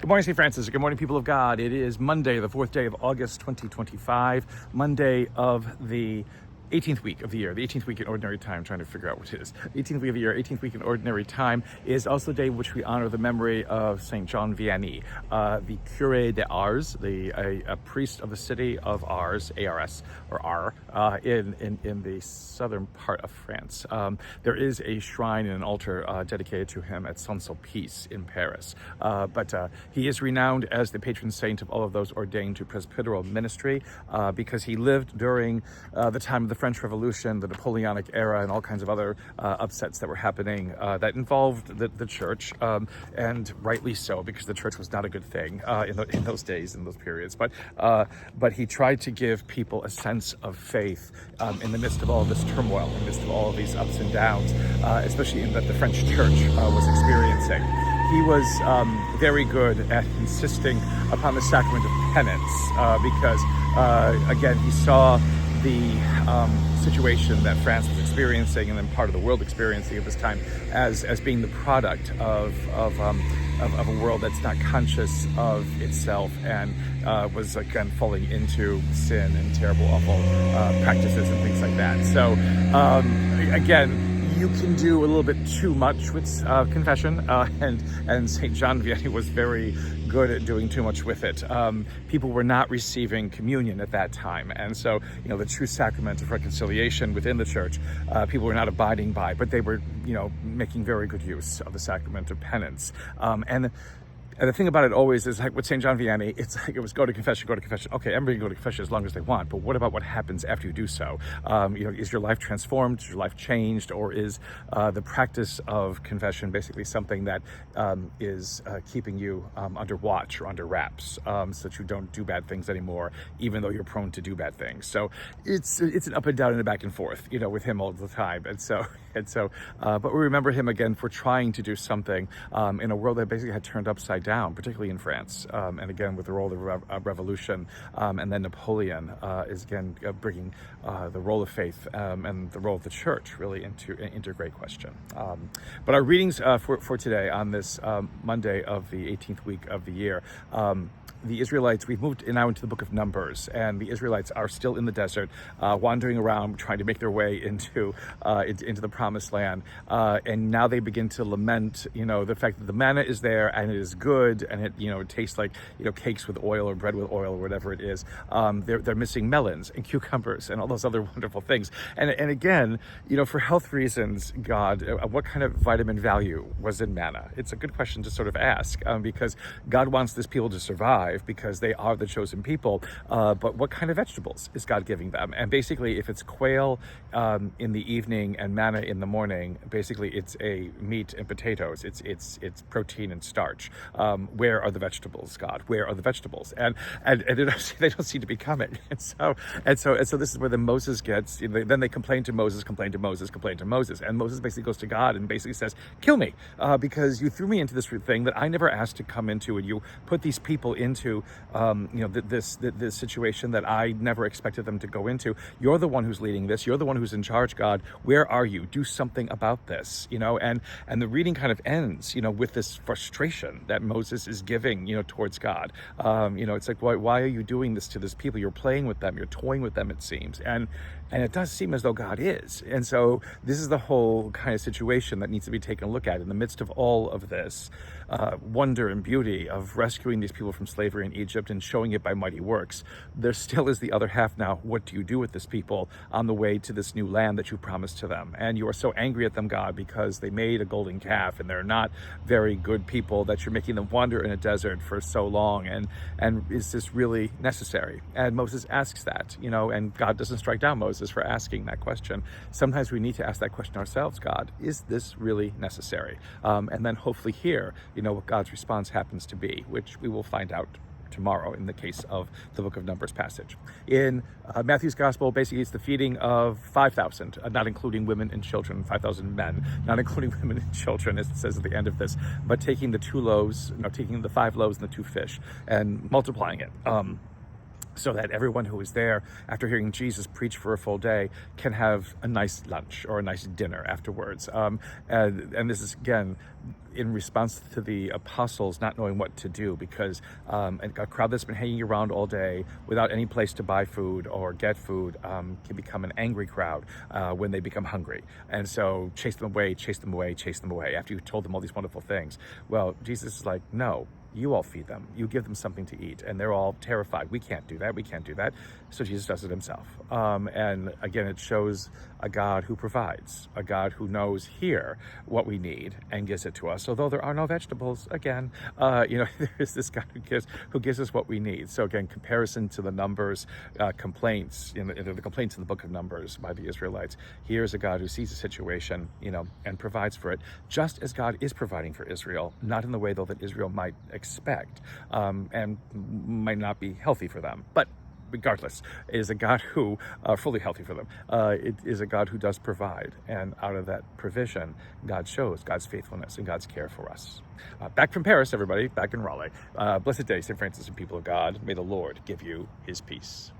Good morning, St. Francis. Good morning, people of God. It is Monday, the 4th day of August, 2025, Monday of the 18th week of the year, the 18th week in Ordinary Time, trying to figure out what it is. 18th week of the year, 18th week in Ordinary Time is also the day in which we honor the memory of St. John Vianney, the Curé de Ars, a priest of the city of Ars, A-R-S, or R, in the southern part of France. There is a shrine and an altar dedicated to him at Saint-Sulpice in Paris. But he is renowned as the patron saint of all of those ordained to presbyteral ministry because he lived during the time of the French Revolution, the Napoleonic era, and all kinds of other upsets that were happening that involved the church, and rightly so, because the church was not a good thing in those days, in those periods. But he tried to give people a sense of faith in the midst of all of this turmoil, in the midst of all of these ups and downs, especially in that the French church was experiencing. He was very good at insisting upon the sacrament of penance because, again, he saw the situation that France was experiencing, and then part of the world experiencing at this time, as being the product of a world that's not conscious of itself and was again falling into sin and terrible, awful practices and things like that. So again, you can do a little bit too much with confession, and St. John Vianney was very good at doing too much with it. People were not receiving communion at that time, and so the true sacrament of reconciliation within the church, people were not abiding by, but they were making very good use of the sacrament of penance. And the thing about it always is, like with St. John Vianney, it's like it was go to confession, go to confession. Okay, everybody can go to confession as long as they want, but what about what happens after you do so? Is your life transformed? Is your life changed? Or is the practice of confession basically something that is keeping you under watch or under wraps, so that you don't do bad things anymore, even though you're prone to do bad things? So it's an up and down and a back and forth, with him all the time. But we remember him again for trying to do something in a world that basically had turned upside down, particularly in France, and again with the role of the revolution, and then Napoleon is again bringing the role of faith and the role of the church really into great question. But our readings for today on this Monday of the 18th week of the year. The Israelites, we've moved now into the book of Numbers, and the Israelites are still in the desert, wandering around, trying to make their way into the promised land. And now they begin to lament, the fact that the manna is there and it is good, and it tastes like, cakes with oil or bread with oil or whatever it is. They're missing melons and cucumbers and all those other wonderful things. And again, for health reasons, God, what kind of vitamin value was in manna? It's a good question to sort of ask, because God wants this people to survive, because they are the chosen people, but what kind of vegetables is God giving them? And basically, if it's quail in the evening and manna in the morning, basically it's a meat and potatoes. It's protein and starch. Where are the vegetables, God? Where are the vegetables? And they don't seem to be coming. And so this is where Moses gets. Then they complain to Moses, and Moses basically goes to God and basically says, "Kill me, because you threw me into this thing that I never asked to come into, and you put these people into this situation that I never expected them to go into. You're the one who's leading this. You're the one who's in charge, God. Where are you? Do something about this." And the reading kind of ends, with this frustration that Moses is giving, towards God. It's like, why are you doing this to this people? You're playing with them. You're toying with them, it seems. And it does seem as though God is. And so this is the whole kind of situation that needs to be taken a look at in the midst of all of this wonder and beauty of rescuing these people from slavery in Egypt and showing it by mighty works. There still is the other half now. What do you do with this people on the way to this new land that you promised to them? And you are so angry at them, God, because they made a golden calf and they're not very good people, that you're making them wander in a desert for so long. And is this really necessary? And Moses asks that, and God doesn't strike down Moses for asking that question. Sometimes we need to ask that question ourselves, God, is this really necessary? And then hopefully hear, what God's response happens to be, which we will find out tomorrow in the case of the book of Numbers passage. In Matthew's gospel, basically it's the feeding of 5,000, not including women and children, 5,000 men, not including women and children, as it says at the end of this, but taking the 2 loaves, taking the 5 loaves and the 2 fish and multiplying it. so that everyone who is there after hearing Jesus preach for a full day can have a nice lunch or a nice dinner afterwards. And this is, again, in response to the apostles not knowing what to do, because a crowd that's been hanging around all day without any place to buy food or get food can become an angry crowd when they become hungry. And so chase them away, chase them away, chase them away after you've told them all these wonderful things. Well, Jesus is like, no, you all feed them. You give them something to eat. And they're all terrified. We can't do that. We can't do that. So Jesus does it himself. And again, it shows a God who provides, a God who knows here what we need and gives it to us. Although there are no vegetables, again, there is this God who gives us what we need. So again, comparison to the Numbers complaints, the complaints in the book of Numbers by the Israelites. Here's a God who sees a situation, and provides for it, just as God is providing for Israel, not in the way though that Israel might expect, and might not be healthy for them. But regardless, it is a God who, fully healthy for them, it is a God who does provide. And out of that provision, God shows God's faithfulness and God's care for us. Back from Paris, everybody, back in Raleigh. Blessed day, St. Francis and people of God. May the Lord give you his peace.